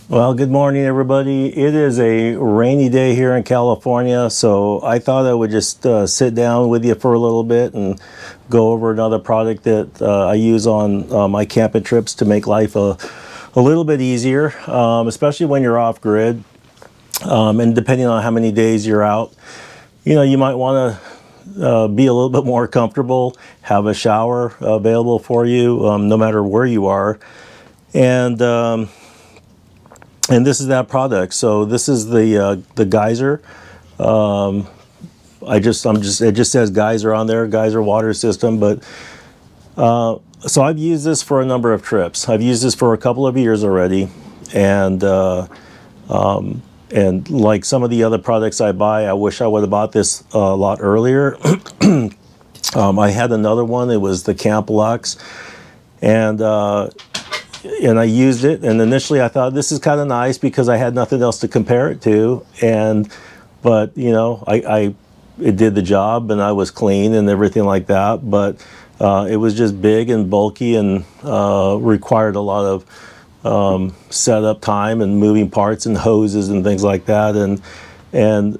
Well, good morning, everybody. It is a rainy day here in California, so I thought I would just sit down with you for a little bit and go over another product that I use on my camping trips to make life a little bit easier, especially when you're off grid. And depending on how many days you're out, you might want to be a little bit more comfortable, have a shower available for you no matter where you are. And this is that product. So this is the Geyser. It just says Geyser on there, Geyser water system. But so I've used this for a number of trips. I've used this for a couple of years already, and like some of the other products I buy, I wish I would have bought this a lot earlier. I had another one. It was the Camp Lux, and I used it, and initially I thought this is kind of nice because I had nothing else to compare it to, but it did the job, and I was clean and everything like that, but it was just big and bulky and required a lot of setup time and moving parts and hoses and things like that, and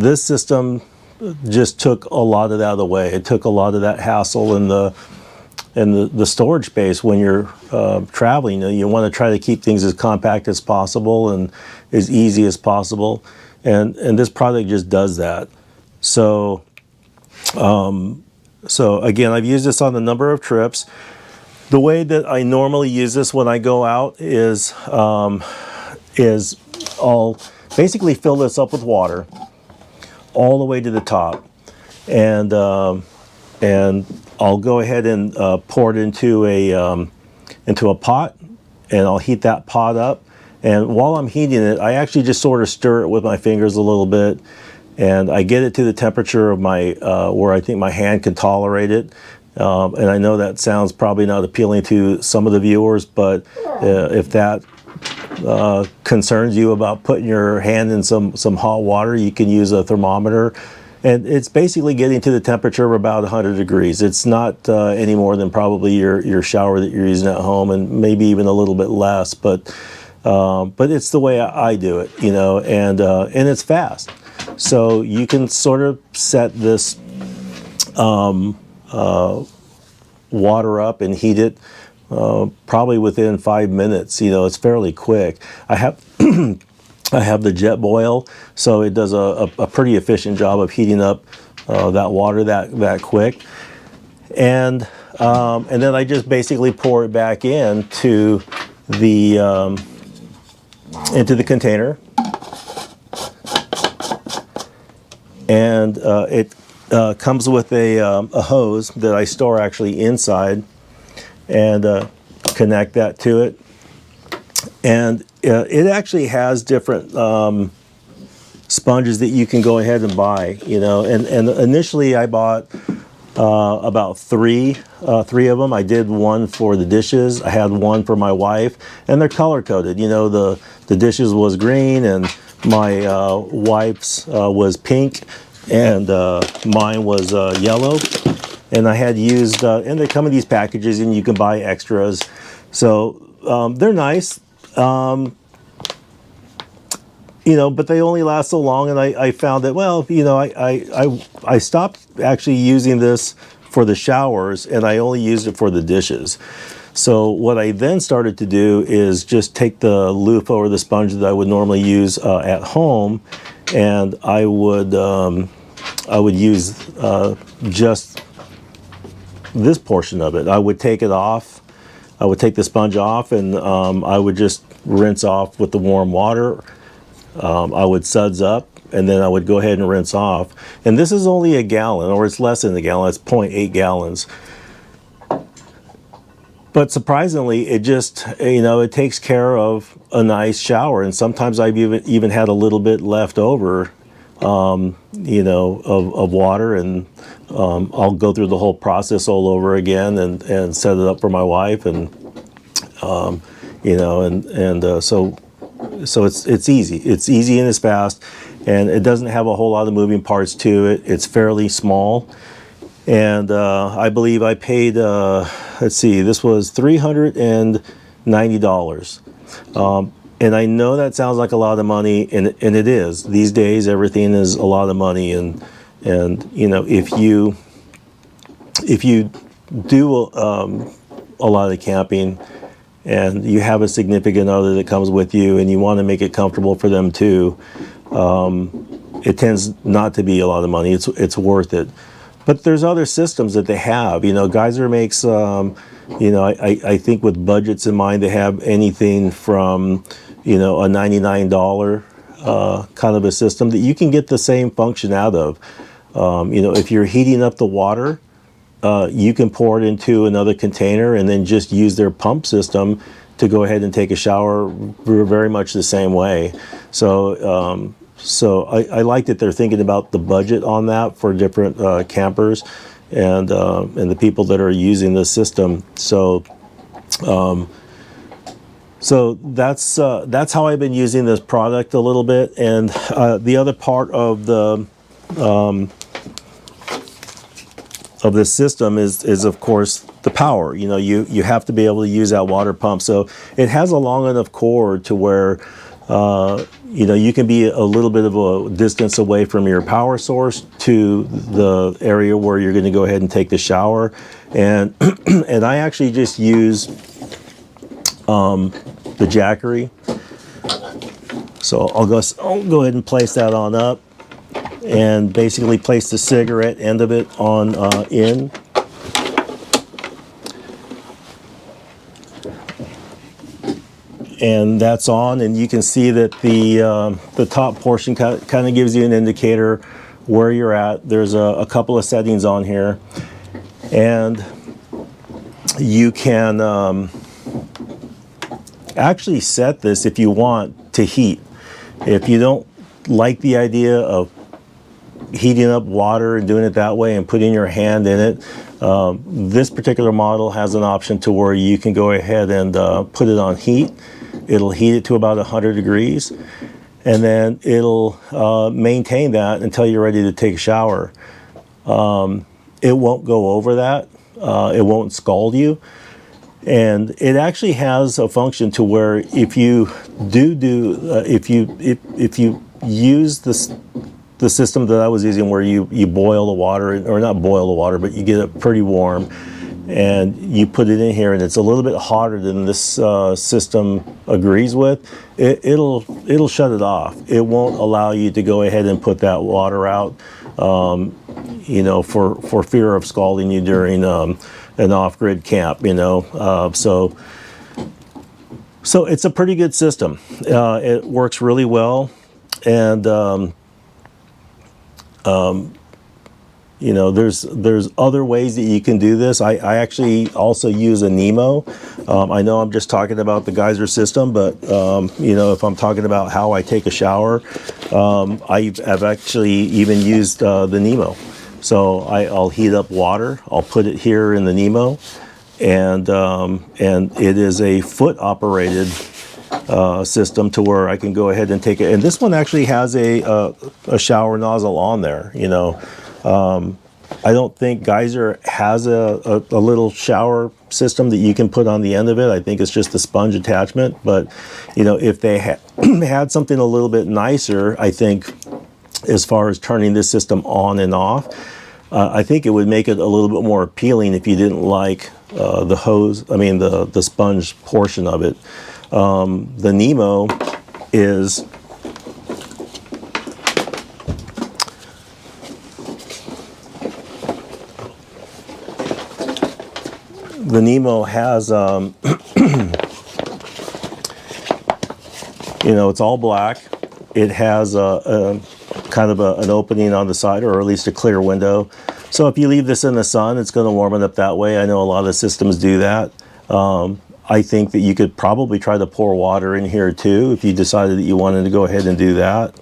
this system just took a lot of that away. It took a lot of that hassle and the storage space when you're traveling. You want to try to keep things as compact as possible and as easy as possible, and this product just does that. So again, I've used this on a number of trips. The way that I normally use this when I go out is I'll basically fill this up with water all the way to the top, and I'll go ahead and pour it into a pot, and I'll heat that pot up. And while I'm heating it, I actually just sort of stir it with my fingers a little bit, and I get it to the temperature of my where I think my hand can tolerate it. And I know that sounds probably not appealing to some of the viewers, but if that concerns you about putting your hand in some hot water, you can use a thermometer. And it's basically getting to the temperature of about 100 degrees. It's not any more than probably your shower that you're using at home, and maybe even a little bit less. But it's the way I do it, and it's fast. So you can sort of set this water up and heat it probably within 5 minutes. It's fairly quick. I have the jet boil, so it does a pretty efficient job of heating up that water that quick, and then I just basically pour it back into the container, and it comes with a hose that I store actually inside, and connect that to it. And it actually has different sponges that you can go ahead and buy, and initially I bought about three of them. I did one for the dishes, I had one for my wife, and they're color coded. The dishes was green, and my wife's was pink, and mine was yellow. And I had used, and they come in these packages, and you can buy extras. So they're nice. But they only last so long, and I found that, well, I stopped actually using this for the showers, and I only used it for the dishes. So what I then started to do is just take the loofah or the sponge that I would normally use at home, and I would use just this portion of it. I would take it off. I would take the sponge off, and I would just rinse off with the warm water. I would suds up, and then I would go ahead and rinse off. And this is only a gallon, or it's less than a gallon. It's 0.8 gallons. But surprisingly, it just, it takes care of a nice shower. And sometimes I've even had a little bit left over, of water, and I'll go through the whole process all over again and set it up for my wife, and so it's easy. It's easy and it's fast, and it doesn't have a whole lot of moving parts to it. It's fairly small, and I believe I paid, let's see, this was $300 and $90. And I know that sounds like a lot of money, and it is. These days, everything is a lot of money, and you know, if you do a lot of camping, and you have a significant other that comes with you, and you want to make it comfortable for them too, it tends not to be a lot of money. It's worth it. But there's other systems that they have. You know, Geyser makes, you know, I think with budgets in mind, they have anything from, you know, a $99 kind of a system that you can get the same function out of. You know, if you're heating up the water, you can pour it into another container and then just use their pump system to go ahead and take a shower very much the same way. So, I like that they're thinking about the budget on that for different campers and the people that are using this system. So, so that's how I've been using this product a little bit. And the other part of this system is of course the power. You know, you have to be able to use that water pump. So it has a long enough cord to where you know, you can be a little bit of a distance away from your power source to the area where you're going to go ahead and take the shower. And and I actually just use the Jackery. So I'll go ahead and place that on up, and basically place the cigarette end of it on in. And that's on, and you can see that the top portion kind of gives you an indicator where you're at. There's a couple of settings on here, and you can actually set this if you want to heat. If you don't like the idea of heating up water and doing it that way and putting your hand in it, this particular model has an option to where you can go ahead and put it on heat. It'll heat it to about 100 degrees, and then it'll maintain that until you're ready to take a shower. It won't go over that. It won't scald you. And it actually has a function to where if you if you use the system that I was using, where you boil the water, or not boil the water, but you get it pretty warm, and you put it in here, and it's a little bit hotter than this system agrees with, it'll shut it off. It won't allow you to go ahead and put that water out, you know, for fear of scalding you during an off-grid camp, you know. So it's a pretty good system. It works really well, and you know, there's other ways that you can do this. I actually also use a Nemo. I know I'm just talking about the Geyser system, but you know, if I'm talking about how I take a shower, I've actually even used the Nemo. So I'll heat up water. I'll put it here in the Nemo, and it is a foot operated system to where I can go ahead and take it. And this one actually has a shower nozzle on there, you know. I don't think Geyser has a little shower system that you can put on the end of it. I think it's just the sponge attachment. But, you know, if they had something a little bit nicer, I think, as far as turning this system on and off, I think it would make it a little bit more appealing if you didn't like the sponge portion of it. The Nemo is has you know, it's all black. It has a kind of an opening on the side, or at least a clear window. So if you leave this in the sun, it's going to warm it up that way. I know a lot of systems do that. I think that you could probably try to pour water in here too if you decided that you wanted to go ahead and do that.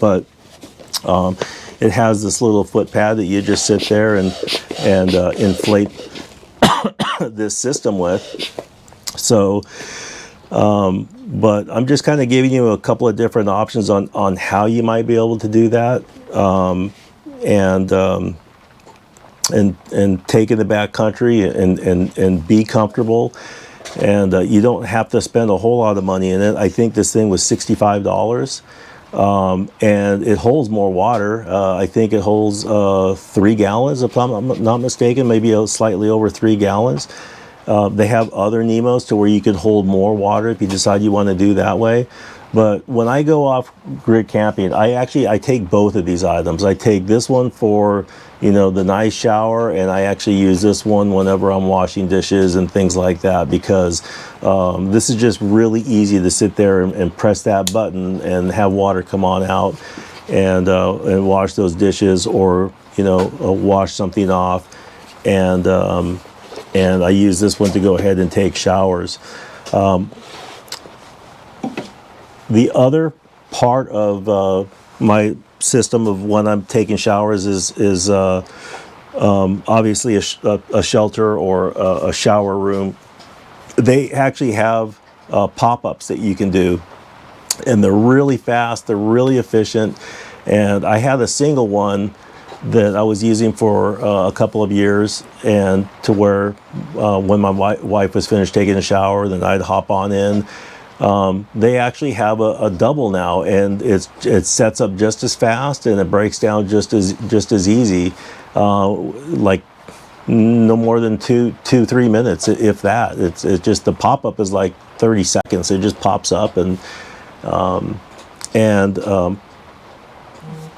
But it has this little foot pad that you just sit there and inflate this system with. So but I'm just kind of giving you a couple of different options on how you might be able to do that, and take in the backcountry and be comfortable. and you don't have to spend a whole lot of money in it. I think this thing was $65. And it holds more water. I think it holds 3 gallons, if I'm not mistaken, maybe slightly over 3 gallons. They have other Nemos to where you can hold more water if you decide you want to do that way. But when I go off grid camping, I take both of these items. I take this one for, you know, the nice shower, and I actually use this one whenever I'm washing dishes and things like that, because this is just really easy to sit there and press that button and have water come on out and wash those dishes, or, you know, wash something off. And I use this one to go ahead and take showers. The other part of my system of when I'm taking showers is obviously a shelter or a shower room. They actually have pop-ups that you can do, and they're really fast, they're really efficient. And I had a single one that I was using for a couple of years, and to where when my wife was finished taking a shower, then I'd hop on in. They actually have a double now, and it sets up just as fast, and it breaks down just as easy, like no more than 2-3 minutes, if that. It's just, the pop-up is like 30 seconds. It just pops up, and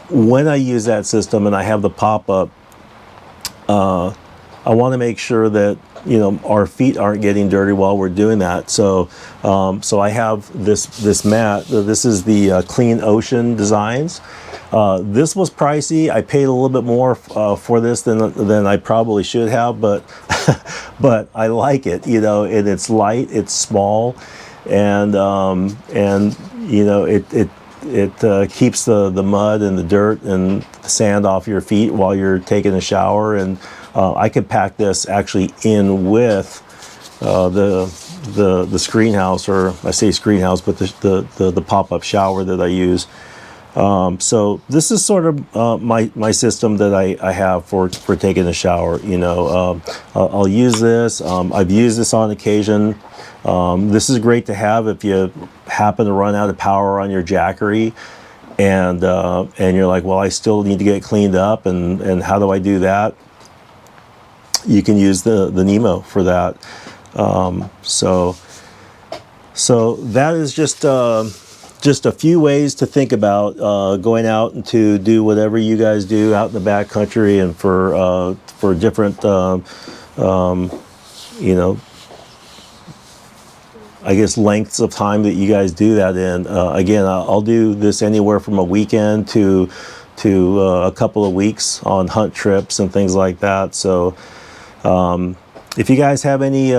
when I use that system and I have the pop-up, I want to make sure that, you know, our feet aren't getting dirty while we're doing that. So I have this mat. This is the Clean Ocean Designs. This was pricey. I paid a little bit more for this than I probably should have, but but I like it, you know, and it's light, it's small, and you know, it keeps the mud and the dirt and the sand off your feet while you're taking a shower. And I could pack this actually in with the screen house, or I say screen house, but the pop-up shower that I use. So this is sort of my system that I have for taking a shower. You know, I'll use this. I've used this on occasion. This is great to have if you happen to run out of power on your Jackery, and you're like, well, I still need to get it cleaned up, and how do I do that? You can use the Nemo for that. So that is just a few ways to think about going out and to do whatever you guys do out in the backcountry, and for different you know, I guess lengths of time that you guys do that in. Again, I'll do this anywhere from a weekend to a couple of weeks on hunt trips and things like that. So if you guys have any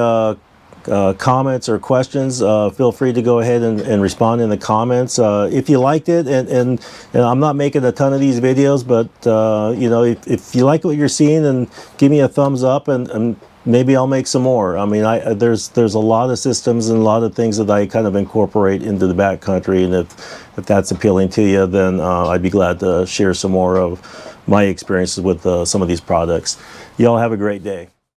comments or questions, feel free to go ahead and respond in the comments. If you liked it, and I'm not making a ton of these videos, but you know, if you like what you're seeing, then give me a thumbs up, and maybe I'll make some more. I mean, there's a lot of systems and a lot of things that I kind of incorporate into the backcountry, and if that's appealing to you, then I'd be glad to share some more of my experiences with some of these products. Y'all have a great day.